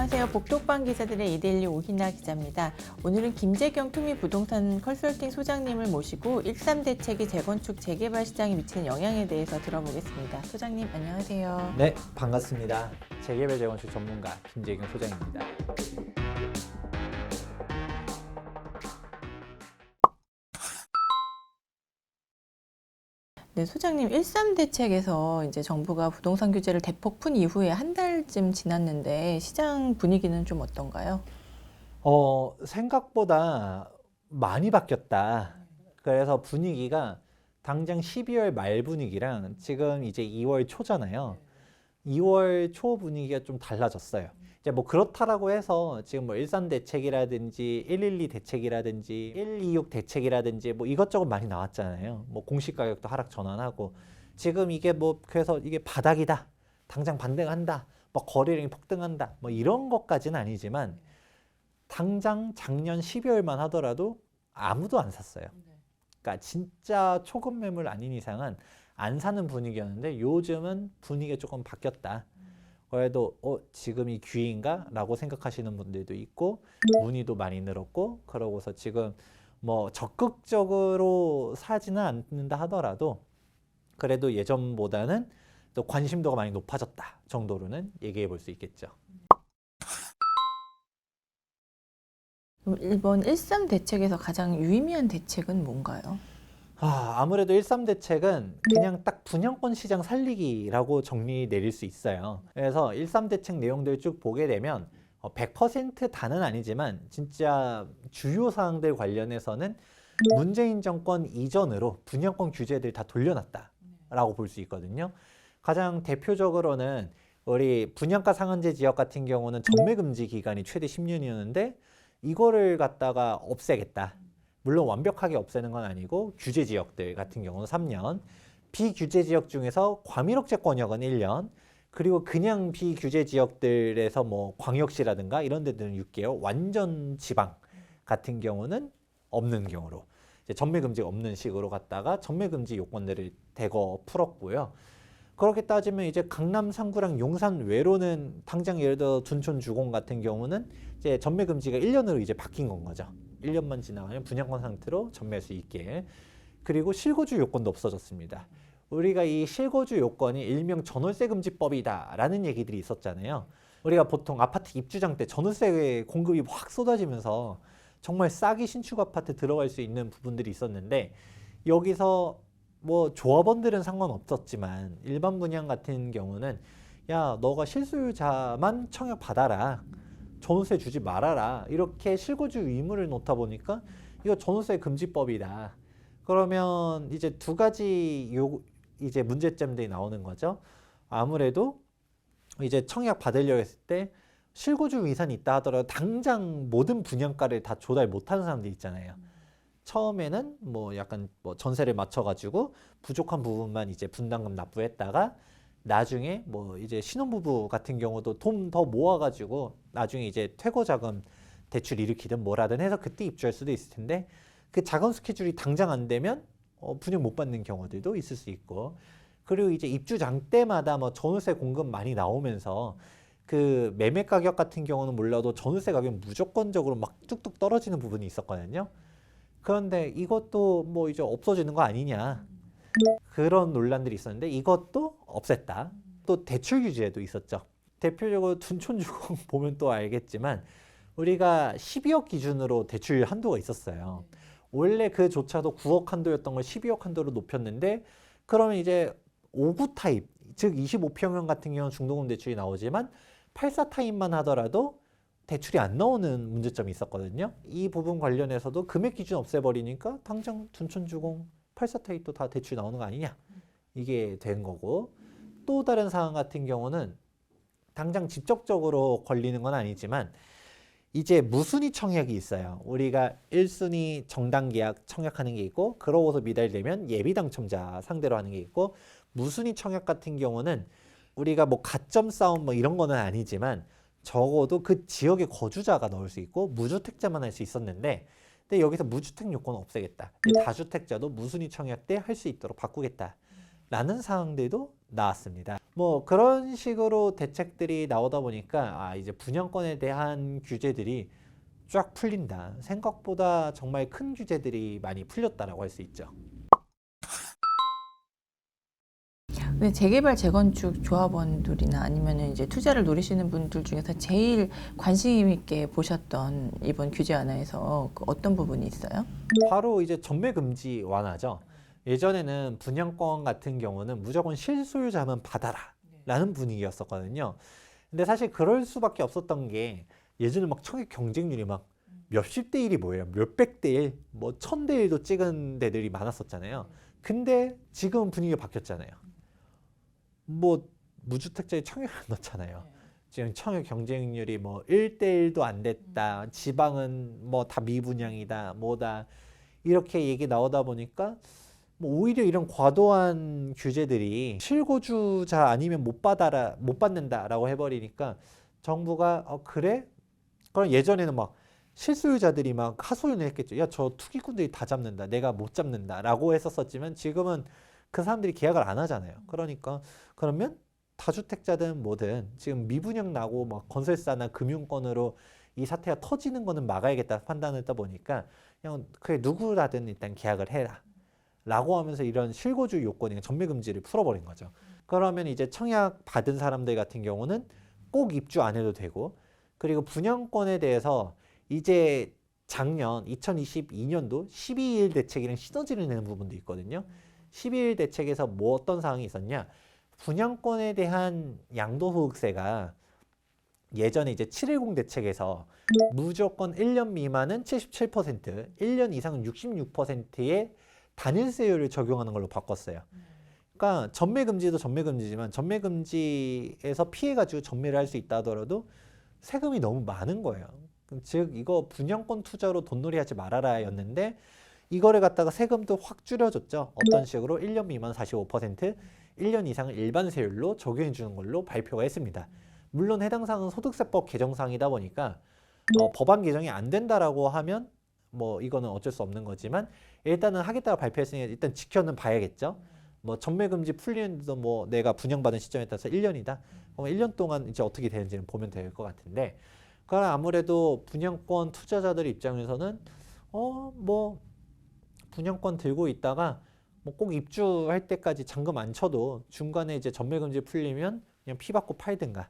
안녕하세요. 복독방 기자들의 이데일리 오희나 기자입니다. 오늘은 김재경 투미부동산 컨설팅 소장님을 모시고 13 대책이 재건축 재개발 시장에 미치는 영향에 대해서 들어보겠습니다. 소장님 안녕하세요. 네, 반갑습니다. 재개발 재건축 전문가 김재경 소장입니다. 네, 소장님 13 대책에서 이제 정부가 부동산 규제를 대폭 푼 이후에 한 달쯤 지났는데 시장 분위기는 좀 어떤가요? 생각보다 많이 바뀌었다. 그래서 분위기가 당장 12월 말 분위기랑 지금 이제 2월 초잖아요. 2월 초 분위기가 좀 달라졌어요. 이제 뭐 그렇다라고 해서 지금 뭐 13 대책이라든지 112 대책이라든지 126 대책이라든지 뭐 이것저것 많이 나왔잖아요. 뭐 공시 가격도 하락 전환하고 지금 이게 뭐 그래서 이게 바닥이다. 당장 반등한다. 뭐 거래량이 폭등한다. 뭐 이런 것까지는 아니지만 당장 작년 12월만 하더라도 아무도 안 샀어요. 그러니까 진짜 초급 매물 아닌 이상은 안 사는 분위기였는데 요즘은 분위기가 조금 바뀌었다. 그래도 지금이 기회인가? 라고 생각하시는 분들도 있고 문의도 많이 늘었고 그러고서 지금 뭐 적극적으로 사지는 않는다 하더라도 그래도 예전보다는 또 관심도가 많이 높아졌다 정도로는 얘기해 볼 수 있겠죠. 그럼 이번 13 대책에서 가장 유의미한 대책은 뭔가요? 아무래도 13 대책은 그냥 딱 분양권 시장 살리기라고 정리 내릴 수 있어요. 그래서 13 대책 내용들 쭉 보게 되면 100% 다는 아니지만 진짜 주요 사항들 관련해서는 문재인 정권 이전으로 분양권 규제들 다 돌려놨다라고 볼 수 있거든요. 가장 대표적으로는 우리 분양가 상한제 지역 같은 경우는 전매 금지 기간이 최대 10년이었는데 이거를 갖다가 없애겠다. 물론 완벽하게 없애는 건 아니고 규제 지역들 같은 경우는 3년, 비규제 지역 중에서 과밀억제 권역은 1년, 그리고 그냥 비규제 지역들에서 뭐 광역시라든가 이런 데들은 6개월, 완전 지방 같은 경우는 없는 경우로 이제 전매 금지가 없는 식으로 갔다가 전매 금지 요건들을 대거 풀었고요. 그렇게 따지면 이제 강남 3구랑 용산 외로는 당장 예를 들어 둔촌 주공 같은 경우는 이제 전매 금지가 1년으로 이제 바뀐 건 거죠. 1년만 지나면 분양권 상태로 전매할 수 있게. 그리고 실거주 요건도 없어졌습니다. 우리가 이 실거주 요건이 일명 전월세 금지법이다라는 얘기들이 있었잖아요. 우리가 보통 아파트 입주장 때 전월세 공급이 확 쏟아지면서 정말 싸게 신축 아파트 들어갈 수 있는 부분들이 있었는데 여기서 뭐 조합원들은 상관없었지만 일반 분양 같은 경우는 야 너가 실소유자만 청약 받아라. 전월세 주지 말아라. 이렇게 실거주 의무를 놓다 보니까 이거 전월세 금지법이다. 그러면 이제 두 가지 이제 문제점들이 나오는 거죠. 아무래도 이제 청약 받으려 했을 때 실거주 위산이 있다 하더라도 당장 모든 분양가를 다 조달 못하는 사람들 있잖아요. 처음에는 뭐 약간 뭐 전세를 맞춰가지고 부족한 부분만 이제 분담금 납부했다가 나중에 뭐 이제 신혼부부 같은 경우도 돈 더 모아가지고 나중에 이제 퇴거자금 대출 일으키든 뭐라든 해서 그때 입주할 수도 있을 텐데 그 자금 스케줄이 당장 안 되면 분양 못 받는 경우들도 있을 수 있고 그리고 이제 입주장 때마다 뭐 전월세 공급 많이 나오면서 그 매매 가격 같은 경우는 몰라도 전월세 가격은 무조건적으로 막 뚝뚝 떨어지는 부분이 있었거든요. 그런데 이것도 뭐 이제 없어지는 거 아니냐 그런 논란들이 있었는데 이것도 없앴다. 또 대출 규제도 있었죠. 대표적으로 둔촌주공 보면 또 알겠지만 우리가 12억 기준으로 대출 한도가 있었어요. 원래 그조차도 9억 한도였던 걸 12억 한도로 높였는데 그러면 이제 5구 타입 즉 25평형 같은 경우는 중도금 대출이 나오지만 84 타입만 하더라도 대출이 안 나오는 문제점이 있었거든요. 이 부분 관련해서도 금액 기준 없애버리니까 당장 둔촌주공 84 타입도 다 대출 나오는 거 아니냐 이게 된 거고 또 다른 사항 같은 경우는 당장 직접적으로 걸리는 건 아니지만 이제 무순위 청약이 있어요. 우리가 1순위 정당 계약 청약하는 게 있고 그러고서 미달되면 예비 당첨자 상대로 하는 게 있고 무순위 청약 같은 경우는 우리가 뭐 가점 싸움 뭐 이런 거는 아니지만 적어도 그 지역의 거주자가 넣을 수 있고 무주택자만 할 수 있었는데 근데 여기서 무주택 요건은 없애겠다. 다주택자도 무순위 청약 때 할 수 있도록 바꾸겠다. 라는 사항들도 나왔습니다. 뭐 그런 식으로 대책들이 나오다 보니까 이제 분양권에 대한 규제들이 쫙 풀린다. 생각보다 정말 큰 규제들이 많이 풀렸다라고 할 수 있죠. 근데 재개발 재건축 조합원들이나 아니면은 이제 투자를 노리시는 분들 중에서 제일 관심 있게 보셨던 이번 규제 완화에서 어떤 부분이 있어요? 바로 이제 전매 금지 완화죠. 예전에는 분양권 같은 경우는 무조건 실소유자만 받아라 라는 분위기였었거든요. 근데 사실 그럴 수밖에 없었던 게 예전에 막 청약 경쟁률이 막 몇십 대 1이 뭐예요? 몇백 대 1, 뭐 1000대 1도 찍은 데들이 많았었잖아요. 근데 지금 분위기가 바뀌었잖아요. 뭐 무주택자에 청약을 안 넣잖아요. 지금 청약 경쟁률이 뭐 1대 1도 안 됐다. 지방은 뭐 다 미분양이다. 뭐다. 이렇게 얘기 나오다 보니까 뭐 오히려 이런 과도한 규제들이 실거주자 아니면 못 받는다라고 해버리니까 정부가 그래? 그럼 예전에는 막 실소유자들이 막 하소연을 했겠죠. 야, 저 투기꾼들이 다 잡는다. 내가 못 잡는다라고 했었지만 지금은 그 사람들이 계약을 안 하잖아요. 그러니까 그러면 다주택자든 뭐든 지금 미분양 나고 막 건설사나 금융권으로 이 사태가 터지는 거는 막아야겠다 판단했다 보니까 그냥 그래 누구라든 일단 계약을 해라 라고 하면서 이런 실거주 요건이 전매 금지를 풀어버린 거죠. 그러면 이제 청약 받은 사람들 같은 경우는 꼭 입주 안 해도 되고, 그리고 분양권에 대해서 이제 작년 2022년도 12일 대책이랑 시너지를 내는 부분도 있거든요. 12일 대책에서 뭐 어떤 사항이 있었냐? 분양권에 대한 양도소득세가 예전에 이제 710 대책에서 무조건 1년 미만은 77%, 1년 이상은 66%의 단일세율을 적용하는 걸로 바꿨어요. 그러니까 전매금지도 전매금지지만 전매금지에서 피해가지고 전매를 할 수 있다 하더라도 세금이 너무 많은 거예요. 즉 이거 분양권 투자로 돈놀이 하지 말아라 였는데 이거를 갖다가 세금도 확 줄여줬죠. 어떤 식으로 1년 미만 45%, 1년 이상은 일반 세율로 적용해 주는 걸로 발표가 했습니다. 물론 해당 사항은 소득세법 개정사항이다 보니까 법안 개정이 안 된다라고 하면 뭐 이거는 어쩔 수 없는 거지만 일단은 하겠다고 발표했으니까 일단 지켜는 봐야겠죠. 뭐 전매금지 풀리는데도 뭐 내가 분양받은 시점에 따라서 1년이다. 그럼 1년 동안 이제 어떻게 되는지는 보면 될 것 같은데, 그럼 아무래도 분양권 투자자들 입장에서는 뭐 분양권 들고 있다가 뭐 꼭 입주할 때까지 잔금 안 쳐도 중간에 이제 전매금지 풀리면 그냥 피 받고 팔든가,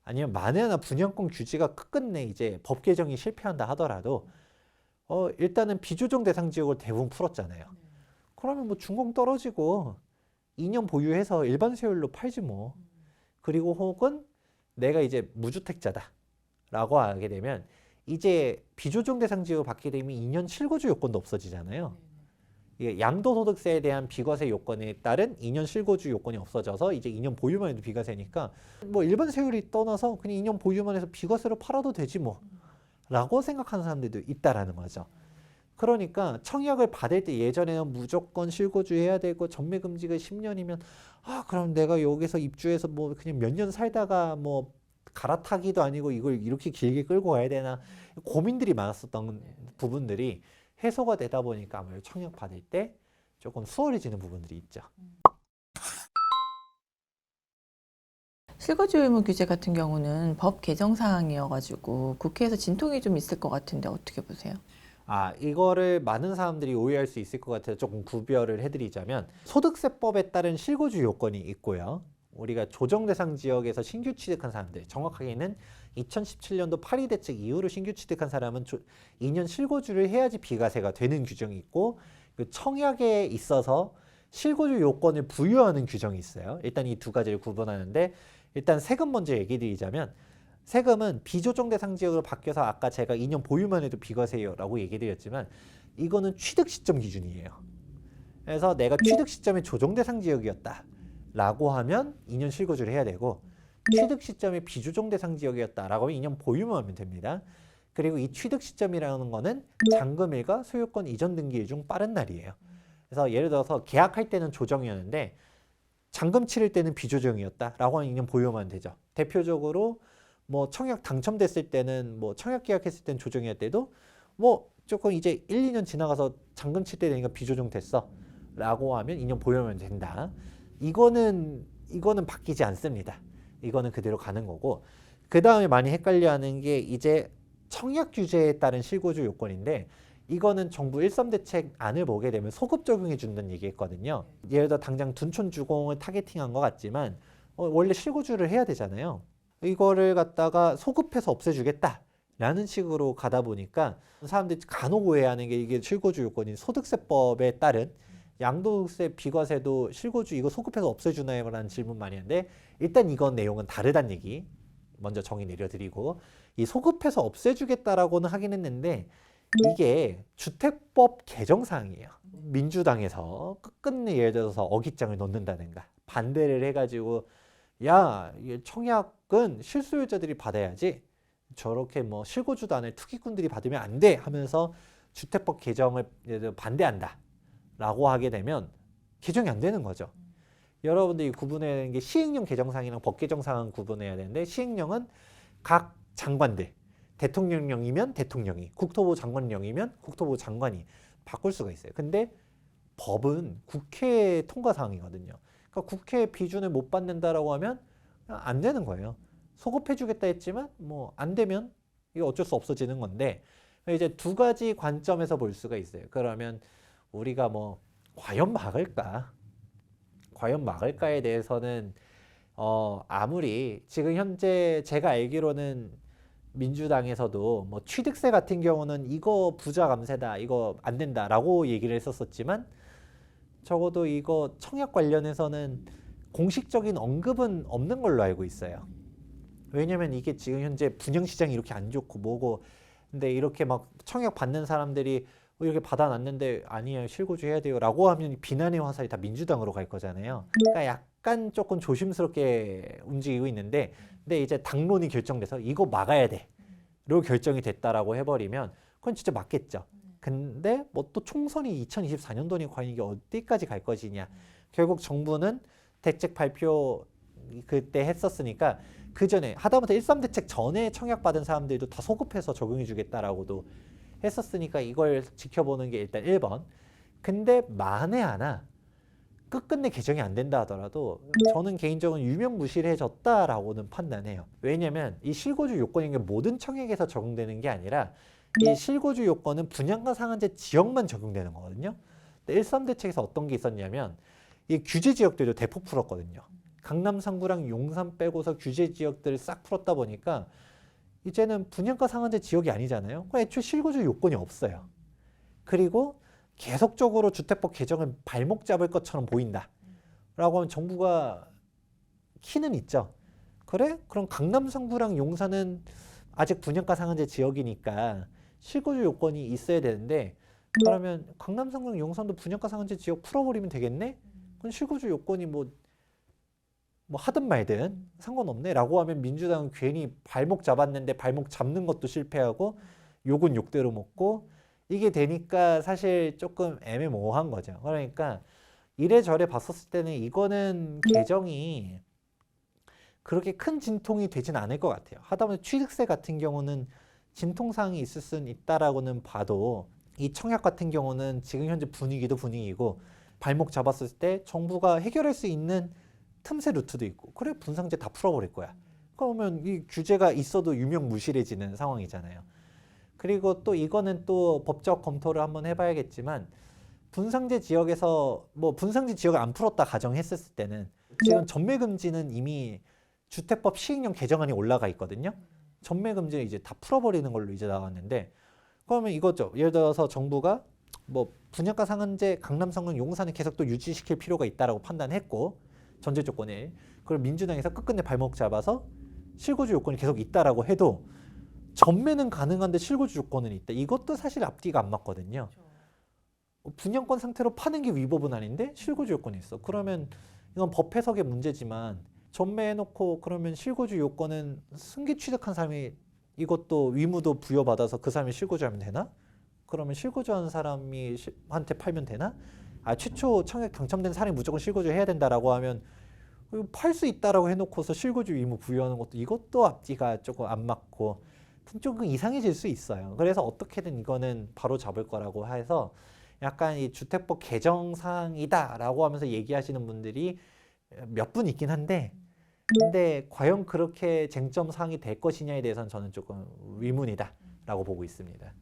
아니면 만에 하나 분양권 규제가 끝끝내 이제 법 개정이 실패한다 하더라도 일단은 비조정 대상 지역을 대부분 풀었잖아요. 그러면 뭐 준공 떨어지고 2년 보유해서 일반 세율로 팔지 뭐. 그리고 혹은 내가 이제 무주택자다라고 하게 되면 이제 비조정 대상 지역을 받게 되면 2년 실거주 요건도 없어지잖아요. 이게 양도소득세에 대한 비과세 요건에 따른 2년 실거주 요건이 없어져서 이제 2년 보유만 해도 비과세니까 뭐 일반 세율이 떠나서 그냥 2년 보유만 해서 비과세로 팔아도 되지 뭐 라고 생각하는 사람들도 있다라는 거죠. 그러니까 청약을 받을 때 예전에는 무조건 실거주 해야 되고 전매금지가 10년이면 그럼 내가 여기서 입주해서 뭐 그냥 몇 년 살다가 뭐 갈아타기도 아니고 이걸 이렇게 길게 끌고 가야 되나 고민들이 많았었던 부분들이 해소가 되다 보니까 아무래도 청약 받을 때 조금 수월해지는 부분들이 있죠. 실거주 의무 규제 같은 경우는 법 개정 사항이어가지고 국회에서 진통이 좀 있을 것 같은데 어떻게 보세요? 이거를 많은 사람들이 오해할 수 있을 것 같아서 조금 구별을 해드리자면 소득세법에 따른 실거주 요건이 있고요. 우리가 조정 대상 지역에서 신규 취득한 사람들, 정확하게는 2017년도 8.2 대책 이후로 신규 취득한 사람은 2년 실거주를 해야지 비과세가 되는 규정이 있고, 그 청약에 있어서 실거주 요건을 부여하는 규정이 있어요. 일단 이 두 가지를 구분하는데, 일단 세금 먼저 얘기 드리자면 세금은 비조정 대상 지역으로 바뀌어서 아까 제가 2년 보유만 해도 비과세요라고 얘기 드렸지만 이거는 취득 시점 기준이에요. 그래서 내가 취득 시점이 조정 대상 지역이었다 라고 하면 2년 실거주를 해야 되고, 취득 시점이 비조정 대상 지역이었다라고 하면 2년 보유만 하면 됩니다. 그리고 이 취득 시점이라는 거는 잔금일과 소유권 이전 등기일 중 빠른 날이에요. 그래서 예를 들어서 계약할 때는 조정이었는데 잔금 치를 때는 비조정이었다라고 하면 2년 보유만 하면 되죠. 대표적으로 뭐 청약 당첨됐을 때는 뭐 청약 계약했을 때는 조정이었대도 뭐 조금 이제 1, 2년 지나가서 잔금 칠 때 되니까 비조정 됐어 라고 하면 2년 보유하면 된다. 이거는 이거는 바뀌지 않습니다. 이거는 그대로 가는 거고, 그 다음에 많이 헷갈려하는 게 이제 청약 규제에 따른 실거주 요건인데, 이거는 정부 13대책안을 보게 되면 소급 적용해 준다는 얘기했거든요. 예를 들어 당장 둔촌 주공을 타겟팅한 것 같지만 원래 실거주를 해야 되잖아요. 이거를 갖다가 소급해서 없애주겠다라는 식으로 가다 보니까 사람들이 간혹 오해하는 게 이게 실거주 요건인 소득세법에 따른 양도세, 비과세도 실거주 이거 소급해서 없애주나요? 라는 질문 많이 하는데, 일단 이건 내용은 다르다는 얘기 먼저 정의 내려드리고, 이 소급해서 없애주겠다라고는 하긴 했는데 이게 주택법 개정사항이에요. 민주당에서 끝끝내 예를 들어서 어깃장을 넣는다든가 반대를 해가지고 야, 청약은 실소유자들이 받아야지, 저렇게 뭐 실거주도 안 할 투기꾼들이 받으면 안 돼 하면서 주택법 개정을 반대한다 라고 하게 되면 개정이 안 되는 거죠. 여러분들이 구분해야 되는 게 시행령 개정사항이랑 법 개정사항 구분해야 되는데, 시행령은 각 장관들, 대통령령이면 대통령이, 국토부 장관령이면 국토부 장관이 바꿀 수가 있어요. 근데 법은 국회 통과사항이거든요. 그러니까 국회 비준을 못 받는다라고 하면 안 되는 거예요. 소급해주겠다 했지만 뭐 안 되면 이게 어쩔 수 없어지는 건데, 이제 두 가지 관점에서 볼 수가 있어요. 그러면 우리가 뭐 과연 막을까? 과연 막을까에 대해서는 아무리 지금 현재 제가 알기로는 민주당에서도 뭐 취득세 같은 경우는 이거 부자 감세다, 이거 안 된다라고 얘기를 했었지만, 적어도 이거 청약 관련해서는 공식적인 언급은 없는 걸로 알고 있어요. 왜냐면 이게 지금 현재 분양시장이 이렇게 안 좋고 뭐고, 근데 이렇게 막 청약 받는 사람들이 이렇게 받아놨는데 아니에요, 실거주 해야 돼요 라고 하면 비난의 화살이 다 민주당으로 갈 거잖아요. 그러니까 약간 조금 조심스럽게 움직이고 있는데, 근데 이제 당론이 결정돼서 이거 막아야 돼로 결정이 됐다라고 해버리면 그건 진짜 맞겠죠. 근데 뭐 또 총선이 2024년도니 과연 이게 어디까지 갈 것이냐. 결국 정부는 대책 발표 그때 했었으니까 그 전에 하다못해 13대책 전에 청약받은 사람들도 다 소급해서 적용해 주겠다라고도 했었으니까 이걸 지켜보는 게 일단 1번. 근데 만에 하나 끝끝내 개정이 안 된다 하더라도 저는 개인적으로 유명무실해졌다라고는 판단해요. 왜냐면 이 실거주 요건인 게 모든 청약에서 적용되는 게 아니라, 이 실거주 요건은 분양가 상한제 지역만 적용되는 거거든요. 근데 13대책에서 어떤 게 있었냐면 이 규제 지역들도 대폭 풀었거든요. 강남 3구랑 용산 빼고서 규제 지역들을 싹 풀었다 보니까 이제는 분양가 상한제 지역이 아니잖아요. 그럼 애초에 실거주 요건이 없어요. 그리고 계속적으로 주택법 개정을 발목 잡을 것처럼 보인다 라고 하면 정부가 키는 있죠. 그래? 그럼 강남 3구랑 용산은 아직 분양가 상한제 지역이니까 실거주 요건이 있어야 되는데, 그러면 강남 3구랑 용산도 분양가 상한제 지역 풀어버리면 되겠네? 그럼 실거주 요건이 뭐 하든 말든 상관없네 라고 하면 민주당은 괜히 발목 잡았는데 발목 잡는 것도 실패하고 욕은 욕대로 먹고, 이게 되니까 사실 조금 애매모호한 거죠. 그러니까 이래저래 봤었을 때는 이거는 개정이 그렇게 큰 진통이 되진 않을 것 같아요. 하다못해 취득세 같은 경우는 진통사항이 있을 수는 있다라고는 봐도, 이 청약 같은 경우는 지금 현재 분위기도 분위기고 발목 잡았을 때 정부가 해결할 수 있는 틈새 루트도 있고, 그래 분상제 다 풀어버릴 거야. 그러면 이 규제가 있어도 유명무실해지는 상황이잖아요. 그리고 또 이거는 또 법적 검토를 한번 해봐야겠지만, 분상제 지역에서 뭐 분상제 지역을 안 풀었다 가정했을 때는 지금 전매금지는 이미 주택법 시행령 개정안이 올라가 있거든요. 전매금지는 이제 다 풀어버리는 걸로 이제 나왔는데, 그러면 이거죠. 예를 들어서 정부가 뭐 분양가 상한제 강남, 성능, 용산을 계속 또 유지시킬 필요가 있다라고 판단했고, 전제 조건에 그걸 민주당에서 끝끝내 발목 잡아서 실거주 요건이 계속 있다라고 해도 전매는 가능한데 실거주 요건은 있다. 이것도 사실 앞뒤가 안 맞거든요. 분양권 상태로 파는 게 위법은 아닌데 실거주 요건이 있어. 그러면 이건 법 해석의 문제지만, 전매해놓고 그러면 실거주 요건은 승계 취득한 사람이 이것도 위무도 부여받아서 그 사람이 실거주하면 되나? 그러면 실거주한 사람이 한테 팔면 되나? 최초 청약 당첨된 사람이 무조건 실거주 해야 된다라고 하면 팔 수 있다라고 해놓고서 실거주 의무 부여하는 것도 이것도 앞뒤가 조금 안 맞고 조금 이상해질 수 있어요. 그래서 어떻게든 이거는 바로 잡을 거라고 해서 약간 이 주택법 개정 사항이다라고 하면서 얘기하시는 분들이 몇 분 있긴 한데 근데 과연 그렇게 쟁점 사항이 될 것이냐에 대해서는 저는 조금 의문이다라고 보고 있습니다.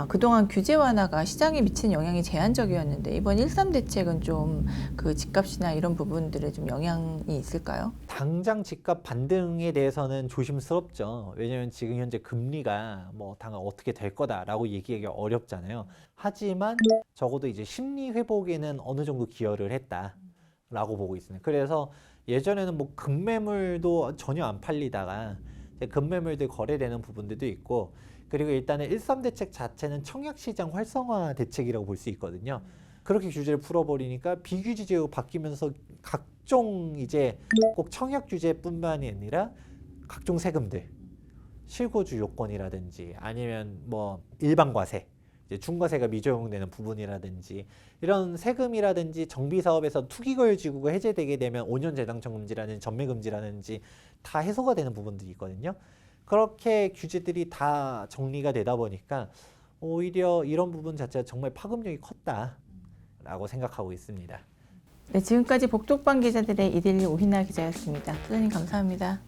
그동안 규제 완화가 시장에 미친 영향이 제한적이었는데 이번 13 대책은 좀 그 집값이나 이런 부분들에 좀 영향이 있을까요? 당장 집값 반등에 대해서는 조심스럽죠. 왜냐하면 지금 현재 금리가 뭐 당장 어떻게 될 거다라고 얘기하기 어렵잖아요. 하지만 적어도 이제 심리 회복에는 어느 정도 기여를 했다라고 보고 있습니다. 그래서 예전에는 뭐 급매물도 전혀 안 팔리다가 이제 급매물들 거래되는 부분들도 있고 그리고 일단은 13 대책 자체는 청약시장 활성화 대책이라고 볼 수 있거든요. 그렇게 규제를 풀어버리니까 비규제 제로 바뀌면서 각종 이제 꼭 청약 규제뿐만이 아니라 각종 세금들, 실거주 요건이라든지 아니면 뭐 일반 과세, 이제 중과세가 미적용되는 부분이라든지 이런 세금이라든지 정비 사업에서 투기거래지구가 해제되게 되면 5년 재당청 금지라든지 전매 금지라든지 다 해소가 되는 부분들이 있거든요. 그렇게 규제들이 다 정리가 되다 보니까 오히려 이런 부분 자체가 정말 파급력이 컸다라고 생각하고 있습니다. 네, 지금까지 복독방 기자들의 이데일리 오희나 기자였습니다. 소장님 감사합니다.